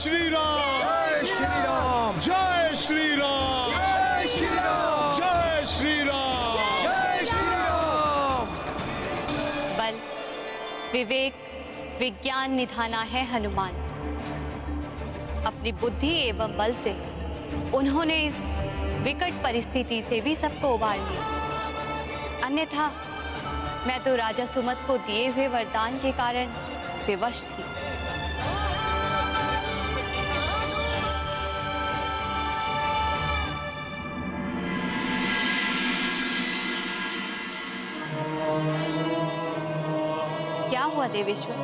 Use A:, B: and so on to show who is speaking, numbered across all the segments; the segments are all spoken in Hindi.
A: श्री राम,
B: जय श्री राम,
A: जय श्री राम,
B: जय श्री राम,
A: जय श्री राम,
B: जय श्री राम।
C: बल, विवेक, विज्ञान निधाना है हनुमान। अपनी बुद्धि एवं बल से उन्होंने इस विकट परिस्थिति से भी सबको उबार लिया। अन्यथा मैं तो राजा सुमत को दिए हुए वरदान के कारण विवश थी। क्या हुआ देवेश्वर,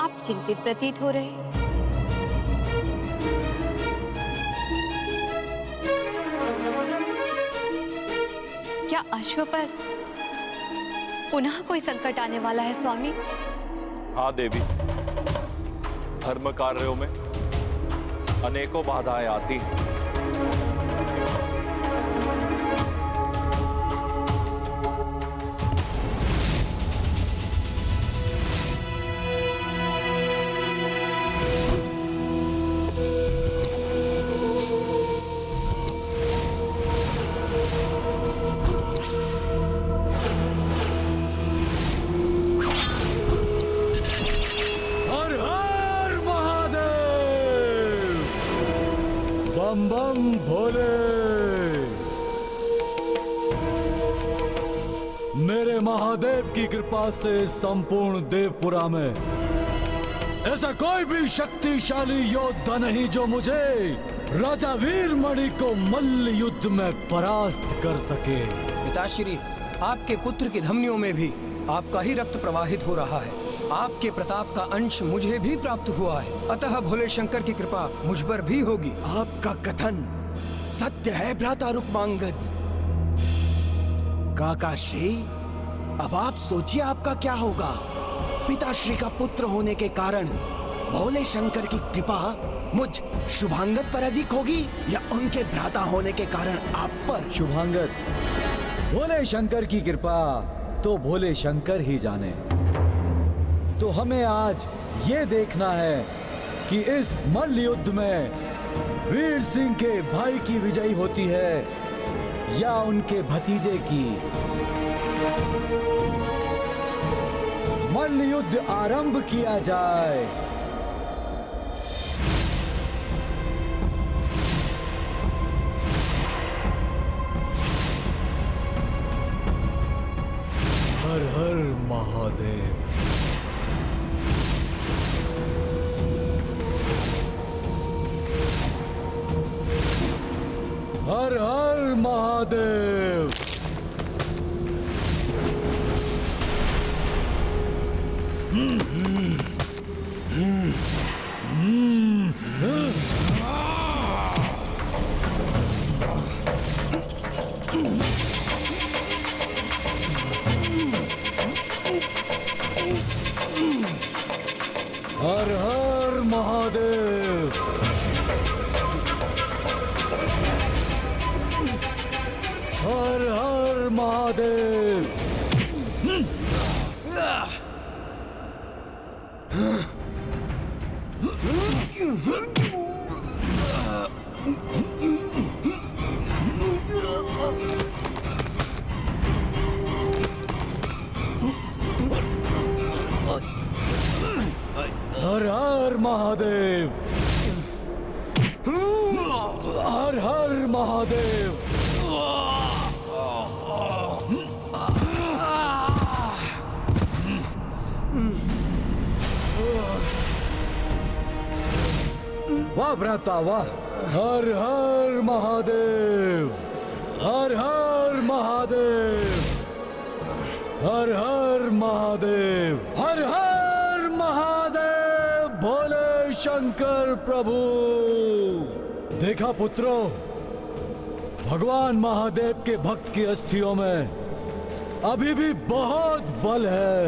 C: आप चिंतित प्रतीत हो रहे? क्या अश्व पर पुनः कोई संकट आने वाला है स्वामी?
D: हाँ देवी, धर्म कार्यों में अनेकों बाधाएं आती हैं।
A: बम बम भोले। मेरे महादेव की कृपा से संपूर्ण देवपुरा में ऐसा कोई भी शक्तिशाली योद्धा नहीं जो मुझे राजा वीरमणि को मल्ल युद्ध में परास्त कर सके।
B: पिताश्री, आपके पुत्र की धमनियों में भी आपका ही रक्त प्रवाहित हो रहा है। आपके प्रताप का अंश मुझे भी प्राप्त हुआ है, अतः भोले शंकर की कृपा मुझ पर भी होगी।
E: आपका कथन सत्य है भ्राता रुक्मांगद। काकाश्री, अब आप सोचिए आपका क्या होगा। पिताश्री का पुत्र होने के कारण भोले शंकर की कृपा मुझ शुभांगद पर अधिक होगी या उनके भ्राता होने के कारण आप पर?
F: शुभांगद, भोले शंकर की कृपा तो भोले शंकर ही जाने। तो हमें आज ये देखना है कि इस मल्ल युद्ध में वीर सिंह के भाई की विजयी होती है या उनके भतीजे की। मल्ल युद्ध आरंभ किया जाए।
A: हर हर महादेव। हर हर महादेव। हर हर महादेव। हर हर महादेव। हर हर महादेव। हर हर महादेव।
F: वाह भ्राता वाह।
A: हर हर महादेव। हर हर महादेव। हर हर महादेव। हर हर महादेव। भोले शंकर प्रभु। देखा पुत्रों, भगवान महादेव के भक्त की अस्थियों में अभी भी बहुत बल है।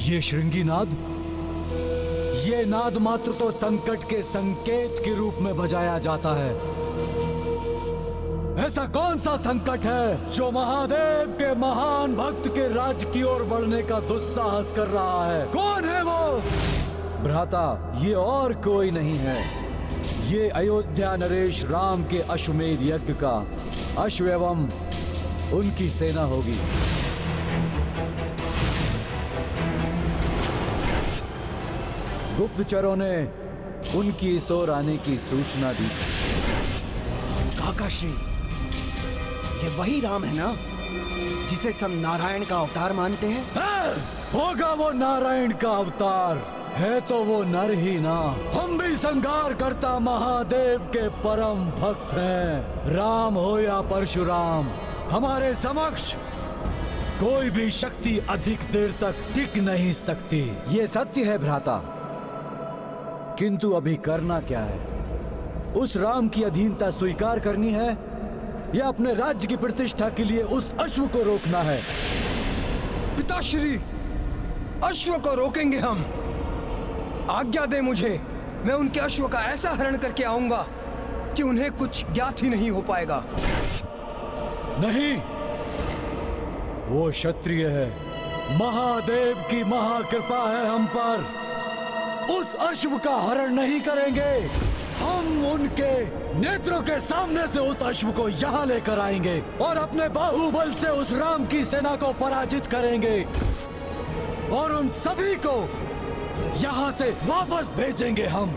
A: ये श्रृंगीनाद, ये नाद मात्र तो संकट के संकेत के रूप में बजाया जाता है। ऐसा कौन सा संकट है जो महादेव के महान भक्त के राज्य की ओर बढ़ने का दुस्साहस कर रहा है? कौन है वो?
F: भ्राता, ये और कोई नहीं है, ये अयोध्या नरेश राम के अश्वमेध यज्ञ का अश्व एवं उनकी सेना होगी। गुप्तचरों ने उनकी इस ओर आने की सूचना दी।
E: काका श्री, ये वही राम है ना जिसे सब नारायण का अवतार मानते हैं?
A: होगा वो नारायण का अवतार, है तो वो नर ही ना। हम भी संहार करता महादेव के परम भक्त हैं। राम हो या परशुराम, हमारे समक्ष कोई भी शक्ति अधिक देर तक टिक नहीं सकती।
F: ये सत्य है भ्राता, किंतु अभी करना क्या है? उस राम की अधीनता स्वीकार करनी है या अपने राज्य की प्रतिष्ठा के लिए उस अश्व को रोकना है?
B: पिताश्री, अश्व को रोकेंगे हम। आज्ञा दे मुझे, मैं उनके अश्व का ऐसा हरण करके आऊंगा कि उन्हें कुछ ज्ञात ही नहीं हो पाएगा।
A: नहीं, वो क्षत्रिय है, महादेव की महाकृपा है हम पर। उस अश्व का हरण नहीं करेंगे, हम उनके नेत्रों के सामने से उस अश्व को यहाँ लेकर आएंगे और अपने बाहुबल से उस राम की सेना को पराजित करेंगे और उन सभी को यहाँ से वापस भेजेंगे हम।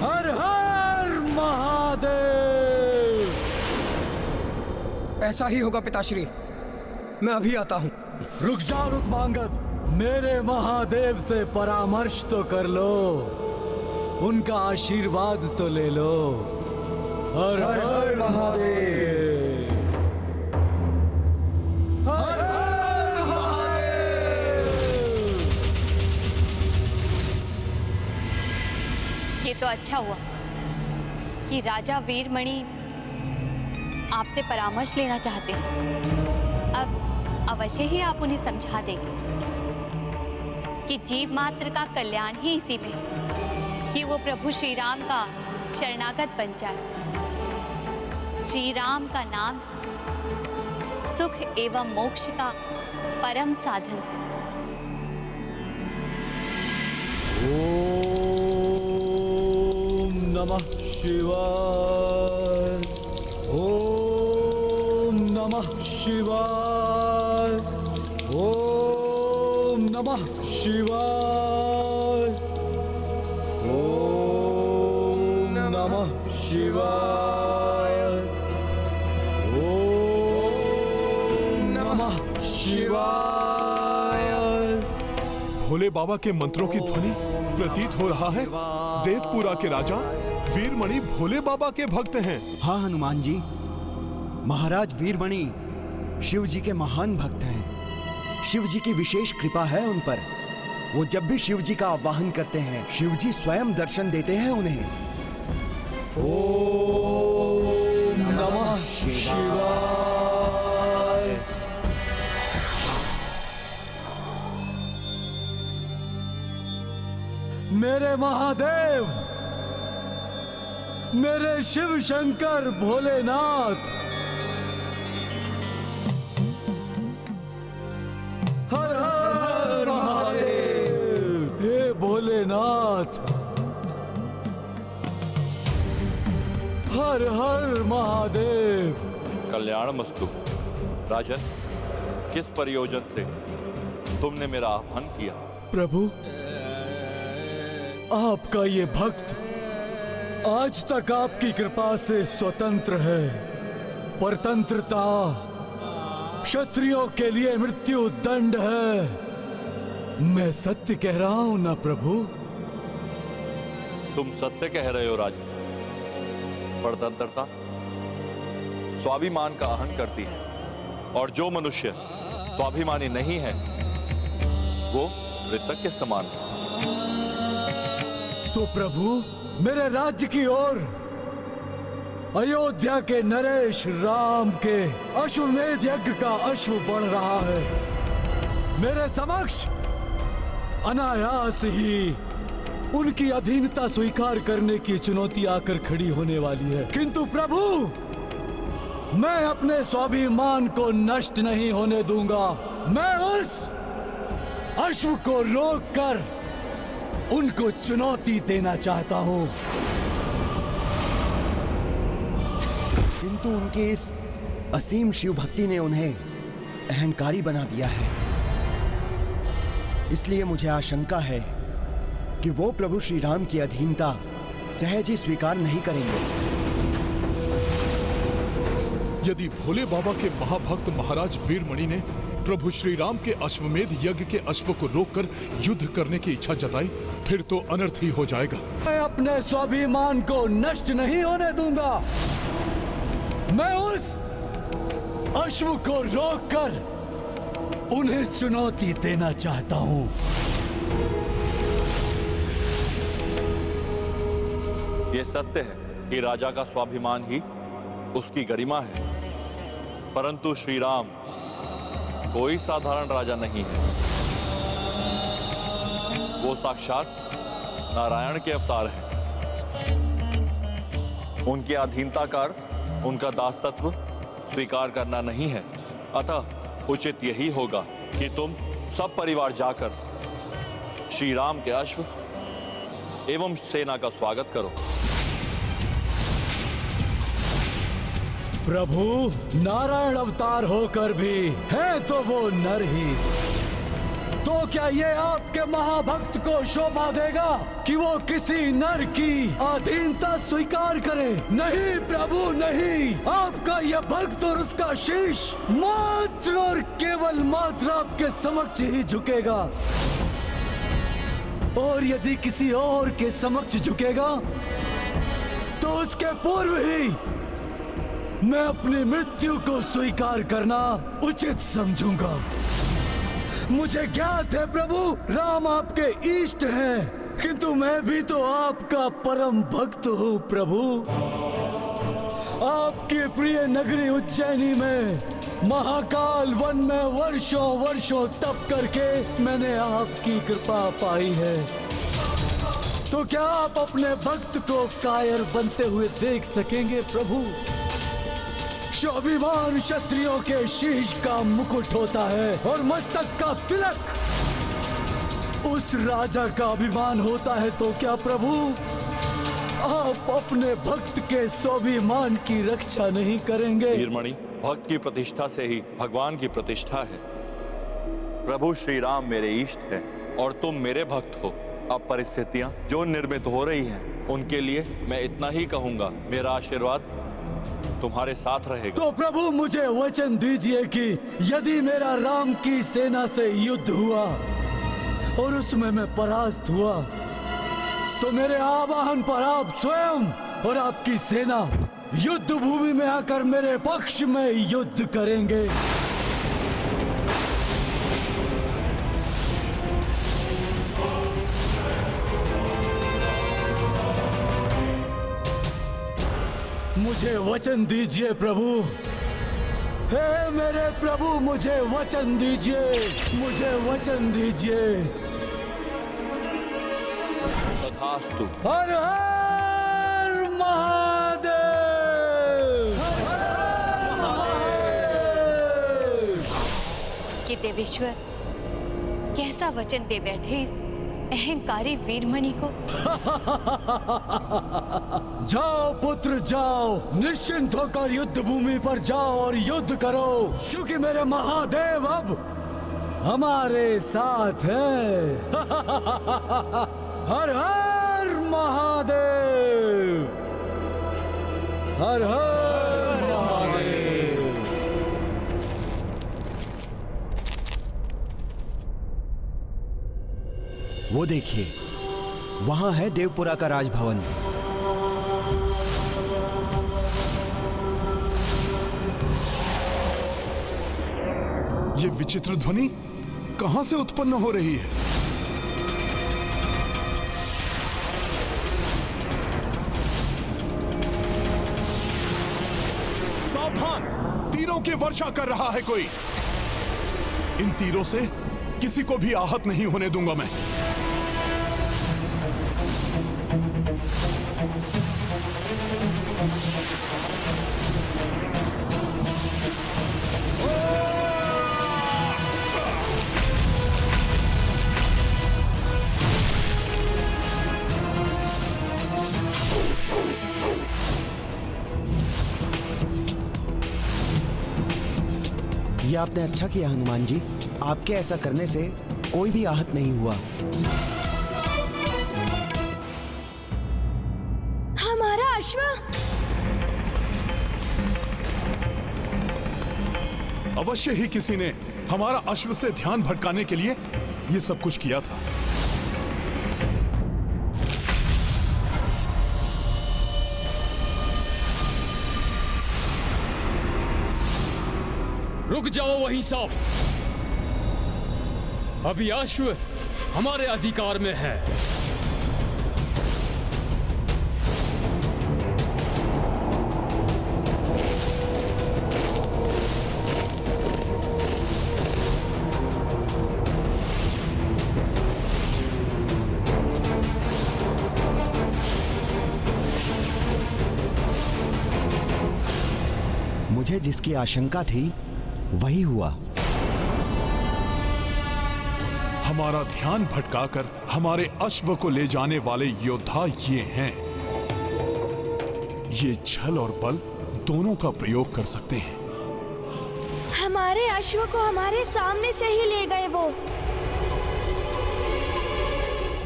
A: हर हर महादेव।
B: ऐसा ही होगा पिताश्री, मैं अभी आता हूँ।
A: रुक जाओ रुक्मांगद, मेरे महादेव से परामर्श तो कर लो, उनका आशीर्वाद तो ले लो। हर हर महादेव, हर हर महादेव।
C: ये तो अच्छा हुआ कि राजा वीरमणि आपसे परामर्श लेना चाहते हैं। अब अवश्य ही आप उन्हें समझा देंगे कि जीव मात्र का कल्याण ही इसी में है कि वो प्रभु श्री राम का शरणागत बन जाए। श्री राम का नाम सुख एवं मोक्ष का परम साधन है।
A: ओम नमः शिवाय, ओम नमः शिवाय, ओम नमः शिवाय, ओम नमः शिवाय, ओम नमः शिवाय।
G: भोले बाबा के मंत्रों की ध्वनि प्रतीत हो रहा है देवपुरा के राजा वीरमणि भोले बाबा के भक्त हैं।
E: हाँ हनुमान जी, महाराज वीरमणि शिव जी के महान भक्त हैं। शिव जी की विशेष कृपा है उन पर। वो जब भी शिव जी का आवाहन करते हैं, शिव जी स्वयं दर्शन देते हैं उन्हें।
A: ओम नमः शिवाय। मेरे महादेव, मेरे शिव शंकर भोलेनाथ, हर हर महादेव। हे भोलेनाथ, हर हर महादेव।
D: कल्याण मस्तु। राजन, किस प्रयोजन से तुमने मेरा आह्वान किया?
A: प्रभु, आपका ये भक्त आज तक आपकी कृपा से स्वतंत्र है। परतंत्रता क्षत्रियों के लिए मृत्यु दंड है। मैं सत्य कह रहा हूं ना प्रभु?
D: तुम सत्य कह रहे हो राजन। परतंत्रता स्वाभिमान का आहन करती है और जो मनुष्य स्वाभिमानी नहीं है वो मृतक के समान है।
A: तो प्रभु, मेरे राज्य की ओर अयोध्या के नरेश राम के अश्वमेध यज्ञ का अश्व बढ़ रहा है। मेरे समक्ष अनायास ही उनकी अधीनता स्वीकार करने की चुनौती आकर खड़ी होने वाली है। किंतु प्रभु, मैं अपने स्वाभिमान को नष्ट नहीं होने दूंगा। मैं उस अश्व को रोककर उनको चुनौती देना चाहता हूं।
E: किंतु उनके इस असीम शिव भक्ति ने उन्हें अहंकारी बना दिया है। इसलिए मुझे आशंका है कि वो प्रभु श्री राम की अधीनता सहज ही स्वीकार नहीं करेंगे।
G: यदि भोले बाबा के महाभक्त महाराज वीरमणि ने प्रभु श्री राम के अश्वमेध यज्ञ के अश्व को रोककर युद्ध करने की इच्छा जताई, फिर तो अनर्थ ही हो जाएगा।
A: मैं अपने स्वाभिमान को नष्ट नहीं होने दूंगा। मैं उस अश्व को रोककर उन्हें चुनौती देना चाहता हूं।
D: यह सत्य है कि राजा का स्वाभिमान ही उसकी गरिमा है, परंतु श्री राम कोई साधारण राजा नहीं है। वो साक्षात नारायण के अवतार हैं। उनकी अधीनता का अर्थ उनका दासत्व स्वीकार करना नहीं है। अतः उचित यही होगा कि तुम सब परिवार जाकर श्री राम के अश्व एवं सेना का स्वागत करो।
A: प्रभु, नारायण अवतार होकर भी है तो वो नर ही। तो क्या ये आपके महाभक्त को शोभा देगा कि वो किसी नर की अधीनता स्वीकार करे? नहीं प्रभु, नहीं। आपका यह भक्त और उसका शीश मात्र और केवल मात्र आपके समक्ष ही झुकेगा। और यदि किसी और के समक्ष झुकेगा तो उसके पूर्व ही मैं अपनी मृत्यु को स्वीकार करना उचित समझूंगा। मुझे ज्ञात है प्रभु, राम आपके इष्ट हैं, किंतु मैं भी तो आपका परम भक्त हूँ प्रभु। आपकी प्रिय नगरी उज्जैनी में महाकाल वन में वर्षों वर्षों तप करके मैंने आपकी कृपा पाई है। तो क्या आप अपने भक्त को कायर बनते हुए देख सकेंगे प्रभु? स्वाभिमान क्षत्रियों के शीश का मुकुट होता है और मस्तक का तिलक उस राजा का अभिमान होता है। तो क्या प्रभु आप अपने भक्त के स्वाभिमान की रक्षा नहीं करेंगे?
D: वीरमणि, भक्त की प्रतिष्ठा से ही भगवान की प्रतिष्ठा है। प्रभु श्री राम मेरे इष्ट हैं और तुम मेरे भक्त हो। अब परिस्थितियां जो निर्मित हो रही हैं, उनके लिए मैं इतना ही कहूंगा, मेरा आशीर्वाद तुम्हारे साथ रहेगा।
A: तो प्रभु मुझे वचन दीजिए कि यदि मेरा राम की सेना से युद्ध हुआ और उसमें मैं परास्त हुआ, तो मेरे आवाहन पर आप स्वयं और आपकी सेना युद्ध भूमि में आकर मेरे पक्ष में युद्ध करेंगे। मुझे वचन दीजिए प्रभु। हे मेरे प्रभु, मुझे वचन दीजिए, मुझे वचन दीजिए।
D: तथास्तु।
A: हर हर महादेव।
C: कि देवेश्वर कैसा वचन दे बैठे इस अहंकारी वीरमणि को।
A: जाओ पुत्र जाओ, निश्चिंत होकर युद्ध भूमि पर जाओ और युद्ध करो, क्योंकि मेरे महादेव अब हमारे साथ हैं। हर हर महादेव, हर हर महादेव।
E: वो देखिए, वहां है देवपुरा का राजभवन।
G: ये विचित्र ध्वनि कहां से उत्पन्न हो रही है? सावधान! तीरों की वर्षा कर रहा है कोई। इन तीरों से किसी को भी आहत नहीं होने दूंगा मैं।
E: ये आपने अच्छा किया हनुमान जी। आपके ऐसा करने से कोई भी आहत नहीं हुआ।
H: हमारा अश्व।
G: अवश्य ही किसी ने हमारा अश्व से ध्यान भटकाने के लिए ये सब कुछ किया था।
I: रुक जाओ वहीं सब। अभी अश्व हमारे अधिकार में है।
E: मुझे जिसकी आशंका थी वही हुआ।
G: हमारा ध्यान भटकाकर हमारे अश्व को ले जाने वाले योद्धा ये हैं। ये छल और बल दोनों का प्रयोग कर सकते हैं।
H: हमारे अश्व को हमारे सामने से ही ले गए वो।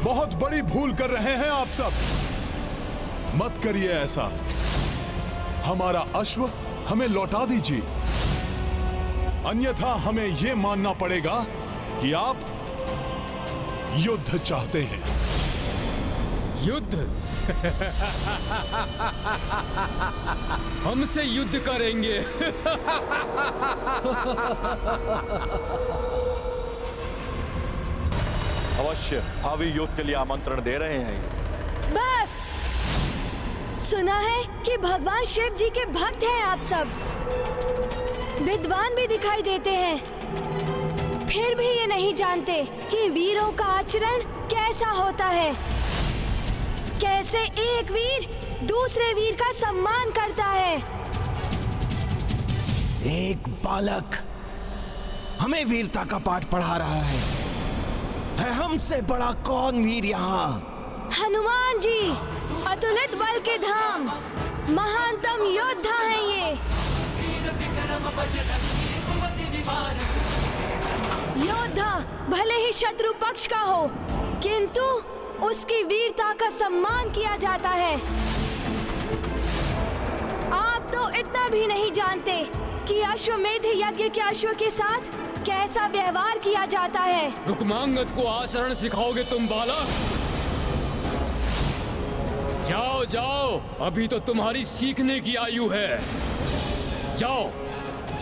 G: बहुत बड़ी भूल कर रहे हैं आप सब। मत करिए ऐसा। हमारा अश्व हमें लौटा दीजिए, अन्यथा हमें यह मानना पड़ेगा कि आप युद्ध चाहते हैं।
I: युद्ध? हमसे युद्ध करेंगे?
D: अवश्य भावी युद्ध के लिए आमंत्रण दे रहे हैं।
H: बस सुना है कि भगवान शिव जी के भक्त हैं आप सब। विद्वान भी दिखाई देते हैं, फिर भी ये नहीं जानते कि वीरों का आचरण कैसा होता है। कैसे एक वीर दूसरे वीर का सम्मान करता है।
E: एक बालक हमें वीरता का पाठ पढ़ा रहा है हमसे बड़ा कौन वीर यहाँ?
H: हनुमान जी अतुलित बल के धाम, महानतम योद्धा हैं ये। योद्धा भले ही शत्रु पक्ष का हो, किंतु उसकी वीरता का सम्मान किया जाता है। आप तो इतना भी नहीं जानते कि अश्वमेध यज्ञ के अश्व के साथ कैसा व्यवहार किया जाता है।
I: रुक्मांगद को आचरण सिखाओगे तुम बालक? जाओ जाओ, अभी तो तुम्हारी सीखने की आयु है। जाओ,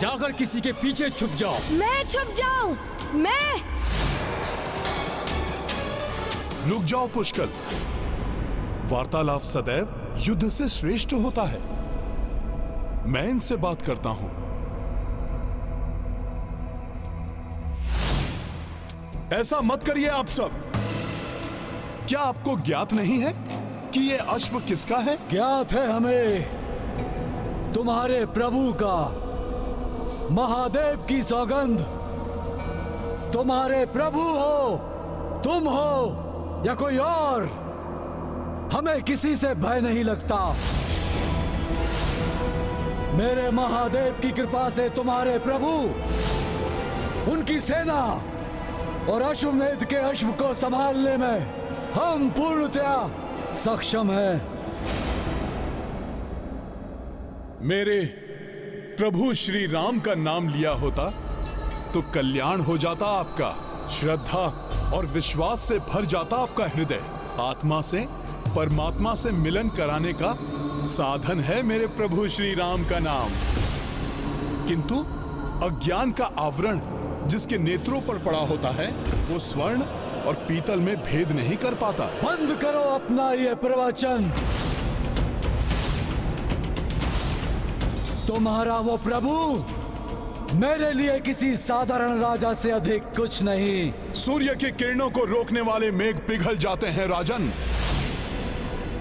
I: जाकर किसी के पीछे छुप जाओ।
H: मैं छुप जाऊं? मैं?
G: रुक जाओ पुष्कल। वार्तालाप सदैव युद्ध से श्रेष्ठ होता है। मैं इनसे बात करता हूं। ऐसा मत करिए आप सब। क्या आपको ज्ञात नहीं है कि ये अश्व किसका है?
A: ज्ञात है हमें, तुम्हारे प्रभु का। महादेव की सौगंध, तुम्हारे प्रभु हो, तुम हो या कोई और, हमें किसी से भय नहीं लगता। मेरे महादेव की कृपा से तुम्हारे प्रभु, उनकी सेना और अश्वमेध के अश्व को संभालने में हम पूर्णतया सक्षम है।
G: मेरे प्रभु श्री राम का नाम लिया होता तो कल्याण हो जाता आपका। श्रद्धा और विश्वास से भर जाता आपका हृदय। आत्मा से परमात्मा से मिलन कराने का साधन है मेरे प्रभु श्री राम का नाम। किंतु अज्ञान का आवरण जिसके नेत्रों पर पड़ा होता है, वो स्वर्ण और पीतल में भेद नहीं कर पाता।
A: बंद करो अपना ये प्रवचन। तुम्हारा वो प्रभु मेरे लिए किसी साधारण राजा से अधिक कुछ नहीं।
G: सूर्य की किरणों को रोकने वाले मेघ पिघल जाते हैं राजन,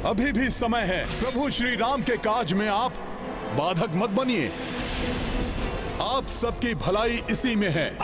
G: अभी भी समय है। प्रभु श्री राम के काज में आप बाधक मत बनिए। आप सबकी भलाई इसी में है।